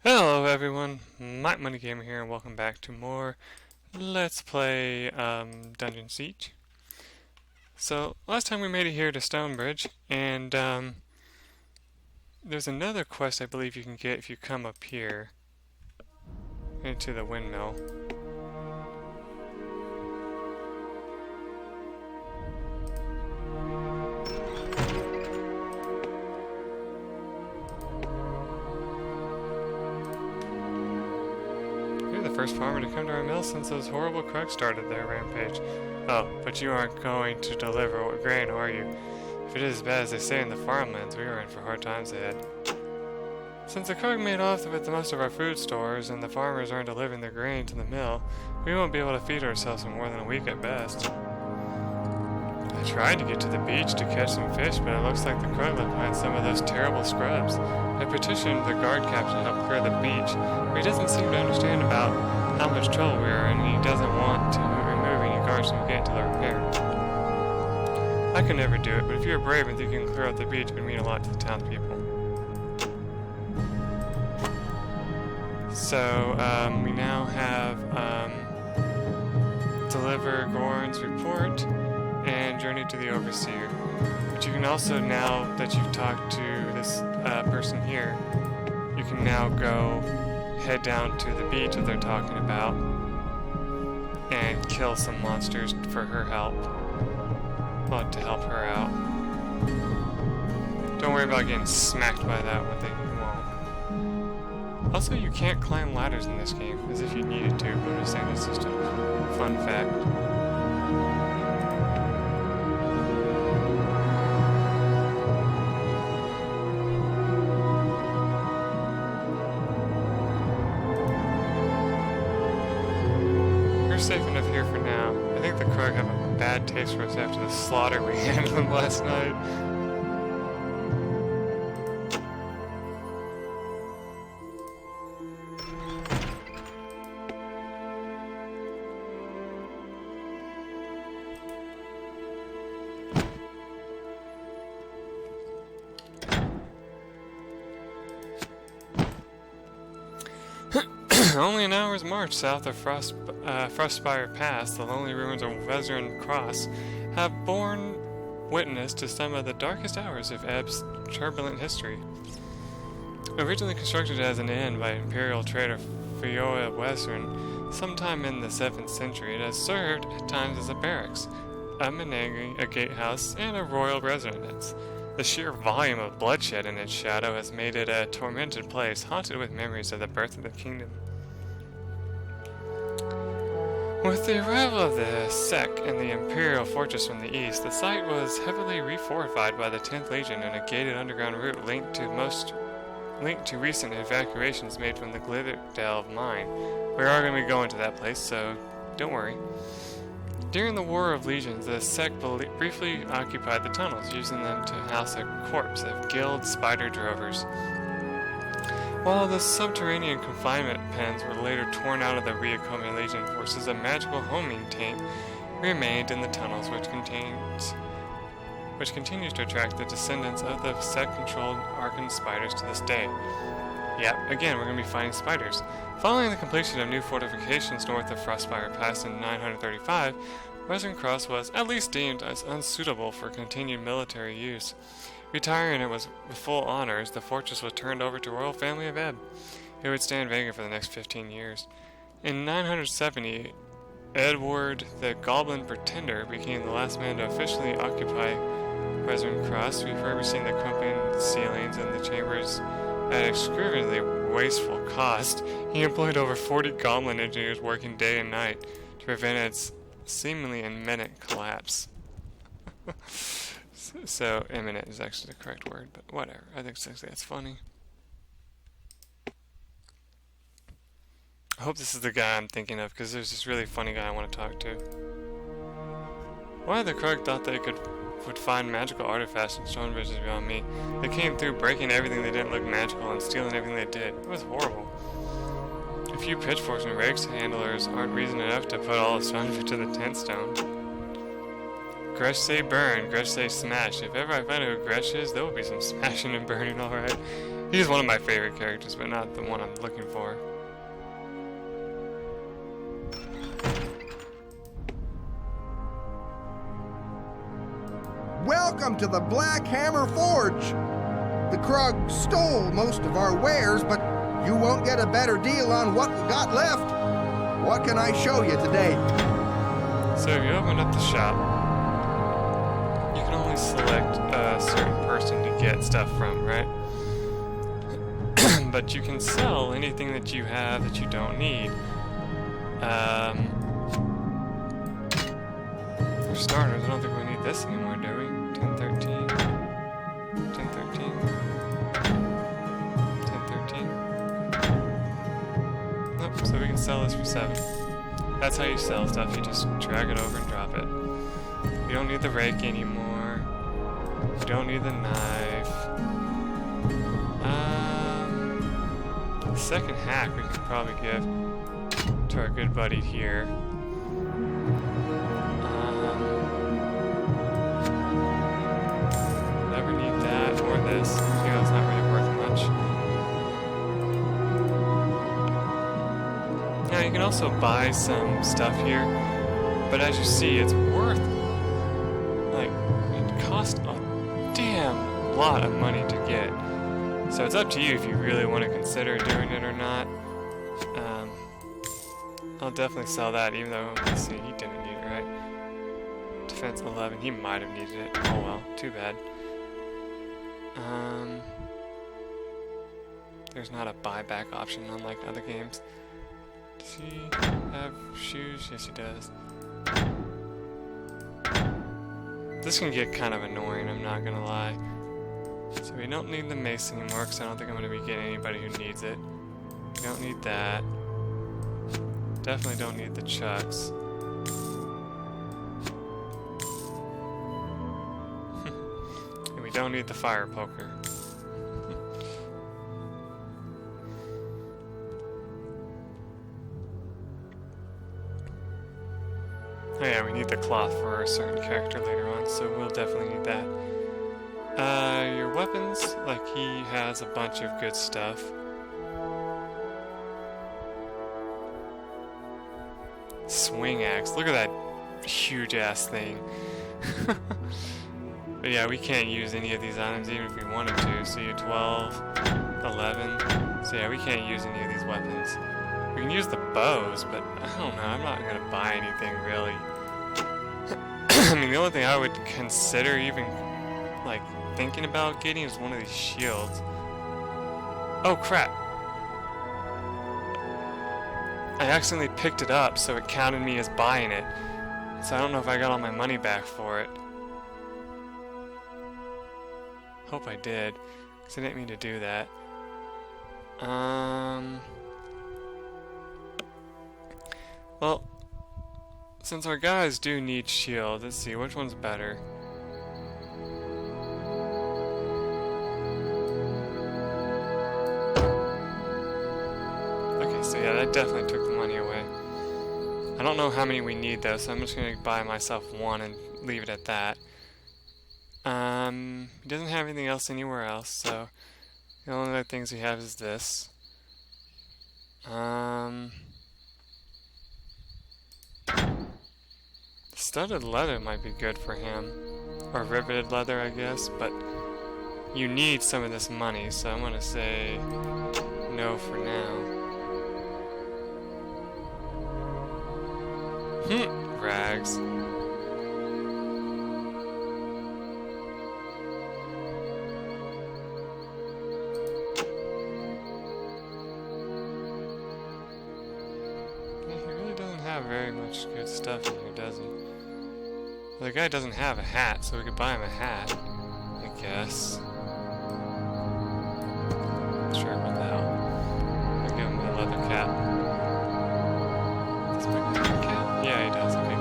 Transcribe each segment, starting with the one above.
Hello everyone, MikeMoneyGMR here and welcome back to more Let's Play Dungeon Siege. So, last time we made it here to Stonebridge, and there's another quest I believe you can get if you come up here into the windmill. First farmer to come to our mill since those horrible crooks started their rampage. Oh, but you aren't going to deliver grain, are you? If it is as bad as they say in the farmlands, we are in for hard times ahead. Since the crook made off with most of our food stores and the farmers aren't delivering their grain to the mill, we won't be able to feed ourselves for more than a week at best. I tried to get to the beach to catch some fish, but it looks like the crook left behind some of those terrible scrubs. I petitioned the guard captain to help clear the beach, but he doesn't seem to understand about how much trouble we are in, and he doesn't want to remove any guards from getting to the repair. I could never do it, but if you're brave and think you can clear out the beach, it would mean a lot to the townspeople. So, we now have, deliver Goran's report and journey to the overseer. But you can also, now that you've talked to this person here, you can now go head down to the beach that they're talking about and kill some monsters for her help. Well, to help her out. Don't worry about getting smacked by that one thing, you won't. Also, you can't climb ladders in this game, as if you needed to, but I'm just saying it's just a fun fact. Safe enough here for now. I think the crook have a bad taste for us after the slaughter we handed them last night. Only an hour's march south of Frostspire Pass, the lonely ruins of Wezern Cross have borne witness to some of the darkest hours of Ebb's turbulent history. Originally constructed as an inn by Imperial trader Fioa Wezern sometime in the 7th century, it has served at times as a barracks, a menagerie, a gatehouse, and a royal residence. The sheer volume of bloodshed in its shadow has made it a tormented place, haunted with memories of the birth of the kingdom. With the arrival of the Sec and the Imperial fortress from the east, the site was heavily refortified by the 10th Legion and a gated underground route linked to recent evacuations made from the Glitterdelve mine. We are going to be going to that place, so don't worry. During the War of Legions, the Sec briefly occupied the tunnels, using them to house a corps of guild spider drovers. While the subterranean confinement pens were later torn out of the reaccoming Legion forces, a magical homing tank remained in the tunnels, which continues to attract the descendants of the Sec-controlled Arcan spiders to this day. Yep, again, we're going to be fighting spiders. Following the completion of new fortifications north of Frostspire Pass in 935, Western Cross was at least deemed as unsuitable for continued military use. Retiring it with full honors, the fortress was turned over to royal family of Ebb. It would stand vacant for the next 15 years. In 970, Edward the Goblin Pretender became the last man to officially occupy Western Cross, refurbishing the crumbling ceilings and the chambers at an extravagantly wasteful cost. He employed over 40 goblin engineers working day and night to prevent its seemingly imminent collapse. So, imminent is actually the correct word, but whatever. I think that's funny. I hope this is the guy I'm thinking of, because there's this really funny guy I want to talk to. Why the crook thought they would find magical artifacts in Stonebridge is beyond me. They came through breaking everything that didn't look magical and stealing everything they did. It was horrible. A few pitchforks and rakes handlers aren't reason enough to put all of Stonebridge to the 10th stone. Gresh say burn, Gresh say smash. If ever I find out who Gresh is, there will be some smashing and burning, alright. He's one of my favorite characters, but not the one I'm looking for. Welcome to the Black Hammer Forge. The Krug stole most of our wares, but you won't get a better deal on what we got left. What can I show you today? So if you open up the shop, you can only select a certain person to get stuff from, right? But you can sell anything that you have that you don't need. For starters, I don't think we need this anymore, do we? 1013. 1013. 1013. Nope, so we can sell this for 7. That's how you sell stuff, you just drag it over and drop it. You don't need the rake anymore. You don't need the knife. The second hack we could probably give to our good buddy here. Never need that or this. You know, it's not really worth much. Now you can also buy some stuff here, but as you see, it's worth, like, it costs a damn lot of money to get. So it's up to you if you really want to consider doing it or not. I'll definitely sell that, even though, let's see, he didn't need it, right? Defense 11, he might have needed it. Oh well, too bad. There's not a buyback option unlike other games. Does he have shoes? Yes, he does. This can get kind of annoying, I'm not gonna lie. So we don't need the mace anymore, because I don't think I'm going to be getting anybody who needs it. We don't need that. Definitely don't need the chucks. And we don't need the fire poker. Oh yeah, we need the cloth for a certain character later on, so we'll definitely need that. Your weapons, like he has a bunch of good stuff. Swing axe, look at that huge ass thing. But yeah, we can't use any of these items even if we wanted to. So you 12, 11. So yeah, we can't use any of these weapons. We can use the bows, but I don't know, I'm not gonna buy anything really. I mean, the only thing I would consider even like thinking about getting is one of these shields. Oh crap! I accidentally picked it up, so it counted me as buying it. So I don't know if I got all my money back for it. Hope I did, because I didn't mean to do that. Well, since our guys do need shield, let's see, which one's better? Okay, so yeah, that definitely took the money away. I don't know how many we need though, so I'm just gonna buy myself one and leave it at that. He doesn't have anything else anywhere else, so the only other things he has is this. Studded leather might be good for him. Or riveted leather, I guess, but you need some of this money, so I'm gonna say no for now. Rags. Very much good stuff in here, does he? Well, the guy doesn't have a hat, so we could buy him a hat, I guess. Sure about that. I'll give him the leather cap. Does he make a leather cap? Yeah, he does. Okay,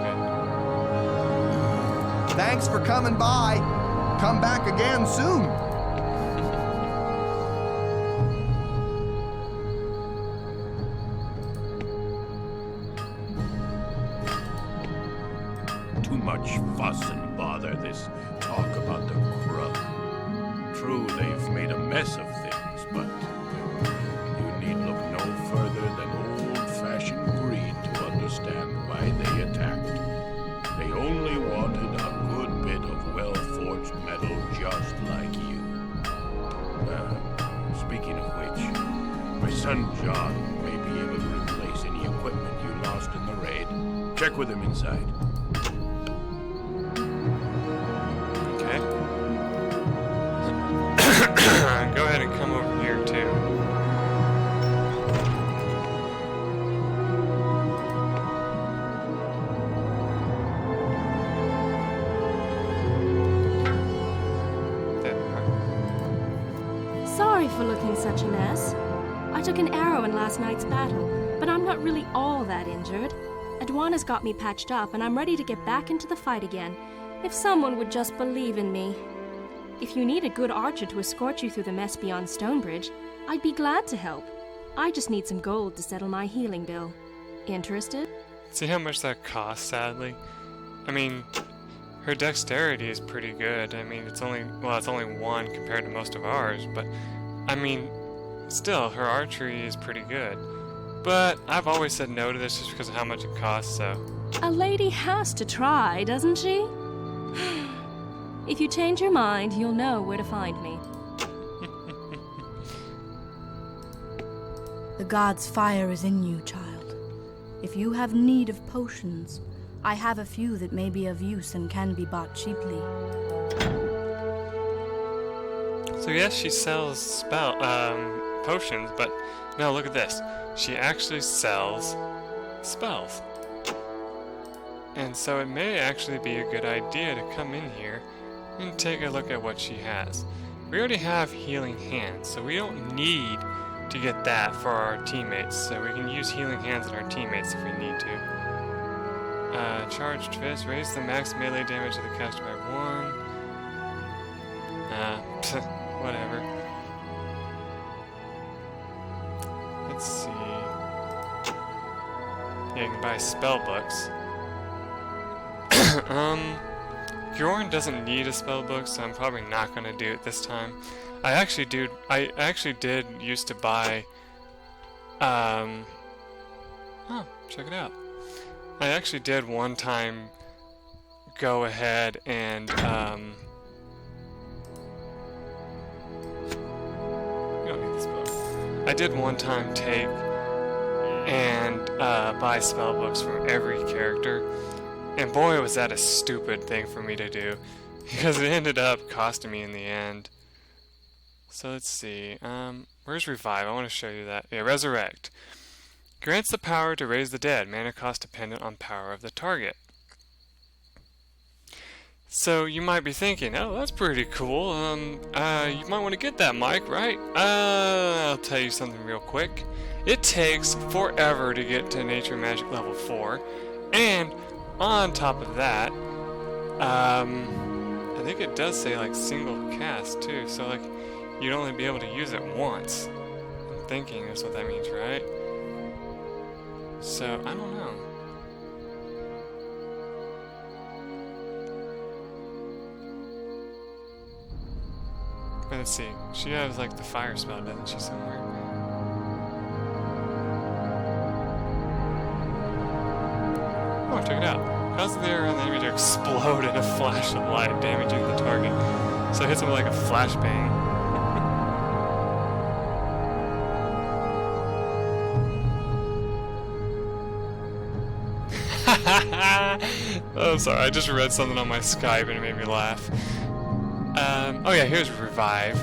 good. Thanks for coming by. Come back again soon. Too much fuss and bother, this talk about the Krug. True, they've made a mess of things, but you need look no further than old-fashioned greed to understand why they attacked. They only wanted a good bit of well-forged metal just like you. Speaking of which, my son John may be able to replace any equipment you lost in the raid. Check with him inside. Okay. Go ahead and come over here too. Sorry for looking such a mess. I took an arrow in last night's battle, but I'm not really all that injured. Adwana's got me patched up, and I'm ready to get back into the fight again. If someone would just believe in me. If you need a good archer to escort you through the mess beyond Stonebridge, I'd be glad to help. I just need some gold to settle my healing bill. Interested? See how much that costs, sadly? I mean, her dexterity is pretty good. I mean, it's only 1 compared to most of ours, but I mean, still, her archery is pretty good. But I've always said no to this just because of how much it costs, so. A lady has to try, doesn't she? If you change your mind, you'll know where to find me. The god's fire is in you, child. If you have need of potions, I have a few that may be of use and can be bought cheaply. So yes, she sells potions, but no, look at this. She actually sells spells. And so it may actually be a good idea to come in here and take a look at what she has. We already have Healing Hands, so we don't need to get that for our teammates. So we can use Healing Hands on our teammates if we need to. Charged Fist, raise the max melee damage of the caster by 1. Whatever. Let's see. Yeah, you can buy spell books. Bjorn doesn't need a spell book, so I'm probably not going to do it this time. I actually did used to buy. Oh, check it out. I actually did one time go ahead and you don't need this book. I did one time take and buy spell books from every character, and boy was that a stupid thing for me to do, because it ended up costing me in the end. So let's see, where's Revive? I want to show you that. Yeah, Resurrect. Grants the power to raise the dead, mana cost dependent on power of the target. So you might be thinking, oh, that's pretty cool. You might want to get that, Mike, right? I'll tell you something real quick. It takes forever to get to Nature Magic level 4, and on top of that, I think it does say like single cast too. So like you'd only be able to use it once. I'm thinking that's what that means, right? So I don't know. But let's see. She has like the fire spell, doesn't she, somewhere? Oh, check it out. Causes the area around the enemy to explode in a flash of light, damaging the target. So it hits him with like a flashbang. Oh, sorry. I just read something on my Skype and it made me laugh. Oh yeah, here's Revive.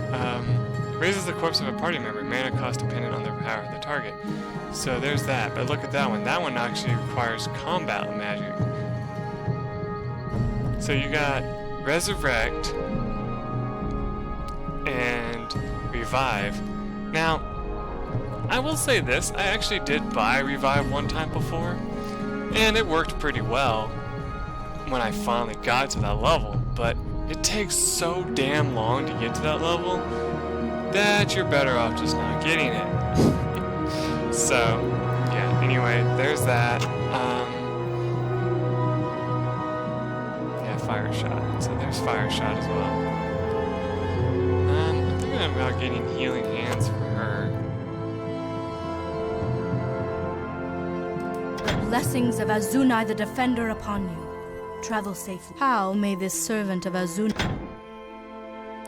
Raises the corpse of a party member, mana cost dependent on the power of the target. So there's that, but look at that one. That one actually requires combat magic. So you got Resurrect and Revive. Now, I will say this, I actually did buy Revive one time before, and it worked pretty well when I finally got to that level, but it takes so damn long to get to that level that you're better off just not getting it. So, yeah, anyway, there's that. Yeah, 5 fire shot. So there's fire shot as well. I'm thinking about getting healing hands for her. The blessings of Azunai the Defender upon you. Travel safely. How may this servant of Azunai...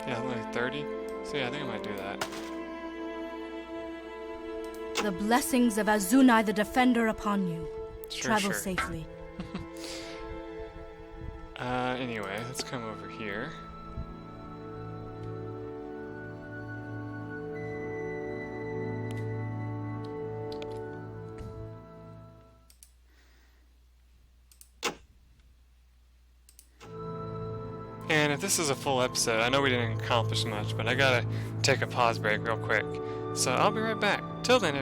Yeah, I'm like 30. So yeah, I think I might do that. The blessings of Azunai the Defender upon you. Sure, Travel sure. safely. Anyway, let's come over here. And if this is a full episode, I know we didn't accomplish much, but I gotta take a pause break real quick. So I'll be right back. Till then,